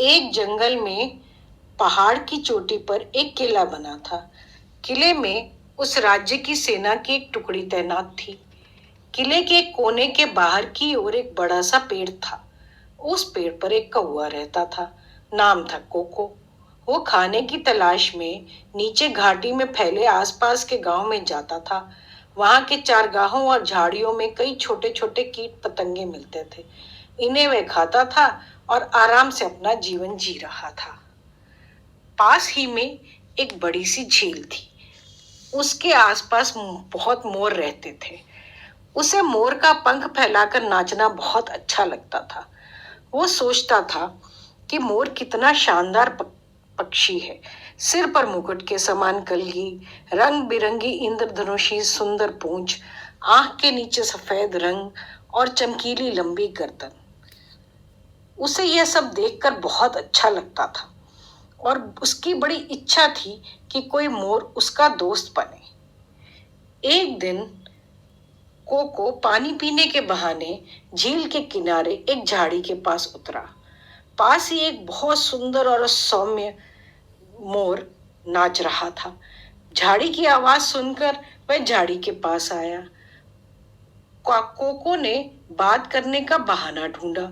एक जंगल में पहाड़ की चोटी पर एक किला बना था। किले में उस राज्य की सेना की एक टुकड़ी तैनात थी। किले के एक कोने के बाहर की ओर एक बड़ा सा पेड़ था। उस पेड़ पर एक कौवा रहता था। नाम था कोको। वो खाने की तलाश में नीचे घाटी में फैले आसपास के गांव में जाता था। वहां के चारगाहों और झाड़ियों में कई छोटे छोटे कीट पतंगे मिलते थे। इन्हें वह खाता था और आराम से अपना जीवन जी रहा था। पास ही में एक बड़ी सी झील थी। उसके आसपास बहुत मोर रहते थे। उसे मोर का पंख फैलाकर नाचना बहुत अच्छा लगता था। वो सोचता था कि मोर कितना शानदार पक्षी है। सिर पर मुकुट के समान कलगी, रंग बिरंगी इंद्रधनुषी सुंदर पूंछ, आंख के नीचे सफेद रंग और चमकीली लंबी गर्दन। उसे यह सब देखकर बहुत अच्छा लगता था और उसकी बड़ी इच्छा थी कि कोई मोर उसका दोस्त बने। एक दिन कोको पानी पीने के बहाने झील के किनारे एक झाड़ी के पास उतरा। पास ही एक बहुत सुंदर और सौम्य मोर नाच रहा था। झाड़ी की आवाज सुनकर वह झाड़ी के पास आया। कोको ने बात करने का बहाना ढूंढा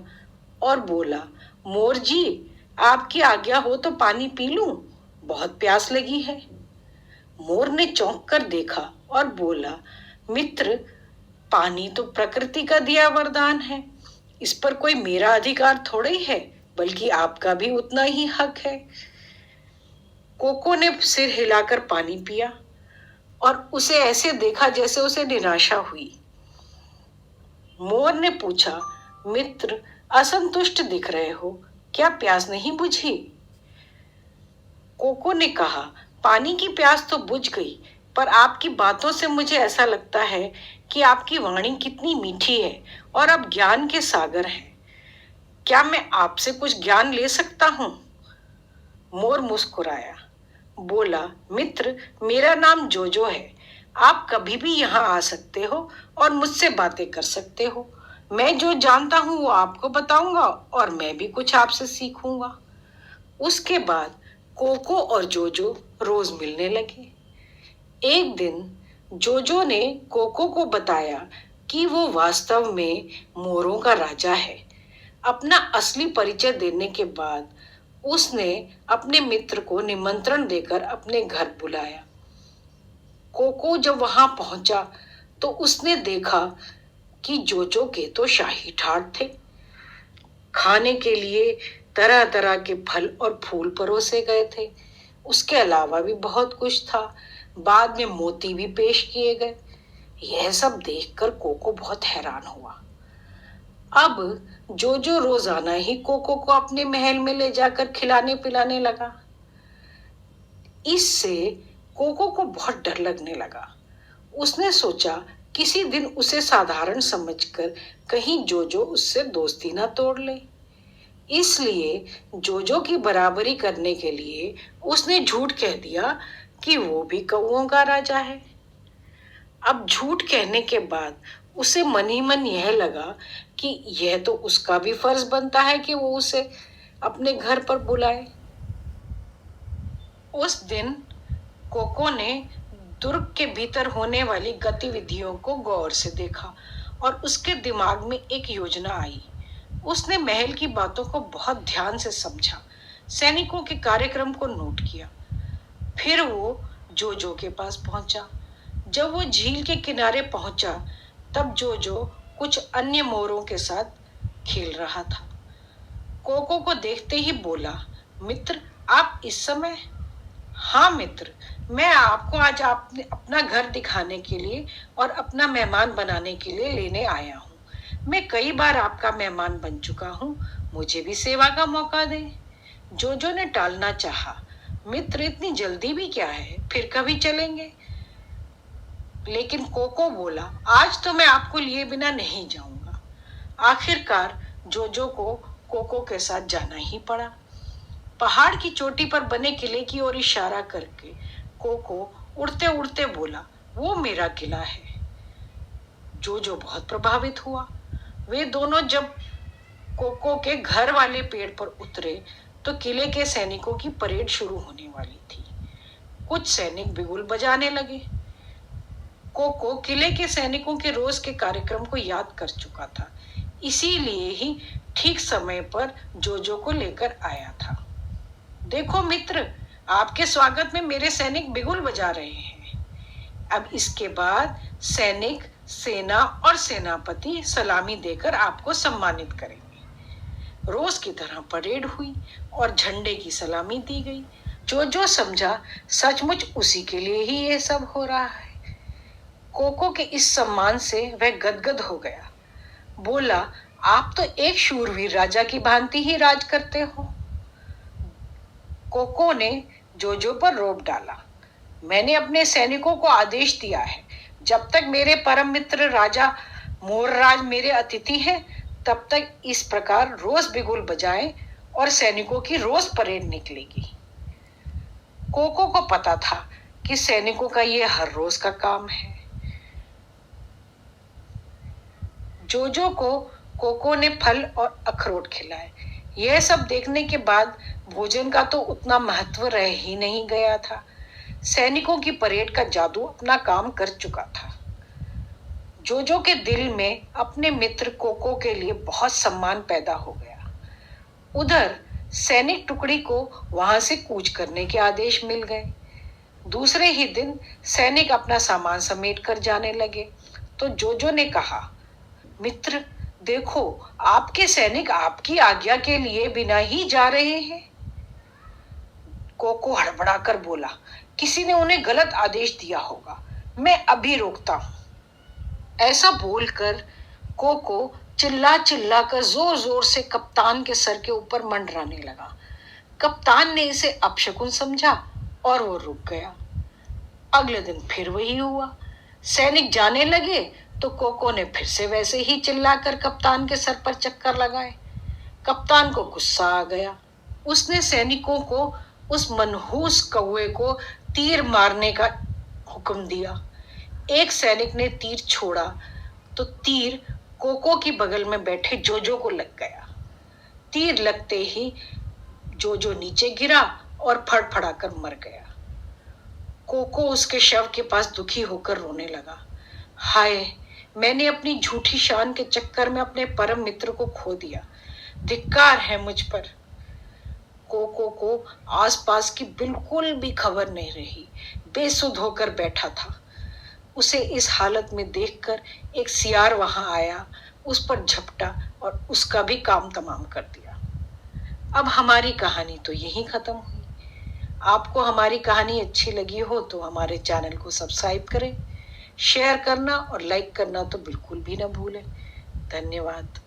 और बोला, मोर जी, आपकी आज्ञा हो तो पानी पी लूं, बहुत प्यास लगी है। मोर ने चौंक कर देखा और बोला, मित्र, पानी तो प्रकृति का दिया वरदान है। इस पर कोई मेरा अधिकार थोड़े ही है, बल्कि आपका भी उतना ही हक है। कोको ने सिर हिलाकर पानी पिया और उसे ऐसे देखा जैसे उसे निराशा हुई। मोर ने पूछा, मित्र, असंतुष्ट दिख रहे हो, क्या प्यास नहीं बुझी? कोको ने कहा, पानी की प्यास तो बुझ गई, पर आपकी बातों से मुझे ऐसा लगता है कि आपकी वाणी कितनी मीठी है और आप ज्ञान के सागर हैं। क्या मैं आपसे कुछ ज्ञान ले सकता हूँ? मोर मुस्कुराया, बोला, मित्र, मेरा नाम जोजो है। आप कभी भी यहाँ आ सकते हो और मुझसे बातें कर सकते हो। मैं जो जानता हूँ वो आपको बताऊंगा और मैं भी कुछ आपसे सीखूंगा। उसके बाद कोको और जोजो रोज मिलने लगे। एक दिन जोजो ने कोको को बताया कि वो वास्तव में मोरों का राजा है। अपना असली परिचय देने के बाद उसने अपने मित्र को निमंत्रण देकर अपने घर बुलाया। कोको जब वहां पहुंचा तो उसने देखा कि जोजो के तो शाही ठाट थे। खाने के लिए तरह तरह के फल और फूल परोसे गए थे। उसके अलावा भी बहुत कुछ था। बाद में मोती भी पेश किए गए। यह सब देखकर कोको बहुत हैरान हुआ। अब जोजो रोजाना ही कोको को अपने महल में ले जाकर खिलाने पिलाने लगा। इससे कोको को बहुत डर लगने लगा। उसने सोचा किसी दिन उसे साधारण समझकर कहीं जोजो उससे दोस्ती ना तोड़ ले। इसलिए जोजो की बराबरी करने के लिए उसने झूठ कह दिया कि वो भी कौओं का राजा है। अब झूठ कहने के बाद उसे मन ही मन यह लगा कि यह तो उसका भी फर्ज बनता है कि वो उसे अपने घर पर बुलाए। उस दिन कोको ने दुर्ग के भीतर होने वाली गतिविधियों को गौर से देखा और उसके दिमाग में एक योजना आई। उसने महल की बातों को बहुत ध्यान से समझा, सैनिकों के कार्यक्रम को नोट किया। फिर वो जोजो के पास पहुंचा। जब वो झील के किनारे पहुंचा तब जोजो कुछ अन्य मोरों के साथ खेल रहा था। कोको को देखते ही बोला, मित्र, आप इस समय? हाँ मित्र, मैं आपको आज अपना घर दिखाने के लिए और अपना मेहमान बनाने के लिए लेने आया हूँ। मैं कई बार आपका मेहमान बन चुका हूँ, मुझे भी सेवा का मौका दें। जोजो ने टालना चाहा, मित्र, इतनी जल्दी भी क्या है, फिर कभी चलेंगे। लेकिन कोको बोला, आज तो मैं आपको लिए बिना नहीं जाऊंगा। आखिरकार जोजो को कोको के साथ जाना ही पड़ा। पहाड़ की चोटी पर बने किले की ओर इशारा करके कोको उड़ते उड़ते बोला, वो मेरा किला है। जोजो बहुत प्रभावित हुआ। वे दोनों जब कोको के घर वाले पेड़ पर उतरे तो किले के सैनिकों की परेड शुरू होने वाली थी। कुछ सैनिक बिगुल बजाने लगे। कोको किले के सैनिकों के रोज के कार्यक्रम को याद कर चुका था, इसीलिए ही ठीक समय पर जोजो को लेकर आया था। देखो मित्र, आपके स्वागत में मेरे सैनिक बिगुल बजा रहे हैं। अब इसके बाद सैनिक, सेना और सेनापति सलामी देकर आपको सम्मानित करेंगे। रोज की तरह परेड हुई और झंडे की सलामी दी गई। जो समझा सचमुच उसी के लिए ही ये सब हो रहा है। कोको के इस सम्मान से वह गदगद हो गया। बोला, आप तो एक शूरवीर राजा की भांति ही राज करते हो। कोको ने जोजो पर रोब डाला। मैंने अपने सैनिकों को आदेश दिया है, जब तक मेरे परम मित्र राजा मोरराज मेरे अतिथि हैं, तब तक इस प्रकार रोज बिगुल बजाएं और सैनिकों की रोज परेड निकलेगी। कोको को पता था कि सैनिकों का ये हर रोज का काम है। जोजो को कोको ने फल और अखरोट खिलाए। यह सब देखने के बाद भोजन का तो उतना महत्व रह ही नहीं गया था। सैनिकों की परेड का जादू अपना काम कर चुका था। जोजो के दिल में अपने मित्र कोको के लिए बहुत सम्मान पैदा हो गया। उधर सैनिक टुकड़ी को वहां से कूच करने के आदेश मिल गए। दूसरे ही दिन सैनिक अपना सामान समेट कर जाने लगे तो जोजो ने कहा, मित्र देखो, आपके सैनिक आपकी आज्ञा के लिए बिना ही जा रहे हैं। कोको हड़बड़ाकर बोला, किसी ने उन्हें गलत आदेश दिया होगा, मैं अभी रोकता हूं। ऐसा बोलकर कोको चिल्ला चिल्ला कर जोर जोर से कप्तान के सर के ऊपर मंडराने लगा। कप्तान ने इसे अपशकुन समझा और वो रुक गया। अगले दिन फिर वही हुआ। सैनिक जाने लगे तो कोको ने फिर से वैसे ही चिल्लाकर कप्तान के सर पर चक्कर लगाए। कप्तान को गुस्सा आ गया। उसने सैनिकों को उस मनहूस कौवे को तीर मारने का हुक्म दिया। एक सैनिक ने तीर छोड़ा तो तीर कोको की बगल में बैठे जोजो को लग गया। तीर लगते ही जोजो नीचे गिरा और फड़फड़ाकर मर गया। कोको उसके शव के पास दुखी होकर रोने लगा। हाय, मैंने अपनी झूठी शान के चक्कर में अपने परम मित्र को खो दिया। धिक्कार है मुझ पर। कोको को आसपास की बिल्कुल भी खबर नहीं रही। बेसुध होकर बैठा था। उसे इस हालत में देखकर एक सियार वहां आया, उस पर झपटा और उसका भी काम तमाम कर दिया। अब हमारी कहानी तो यहीं खत्म हुई। आपको हमारी कहानी अच्छी लगी हो तो हमारे चैनल को सब्सक्राइब करें, शेयर करना और लाइक करना तो बिल्कुल भी ना भूलें। धन्यवाद।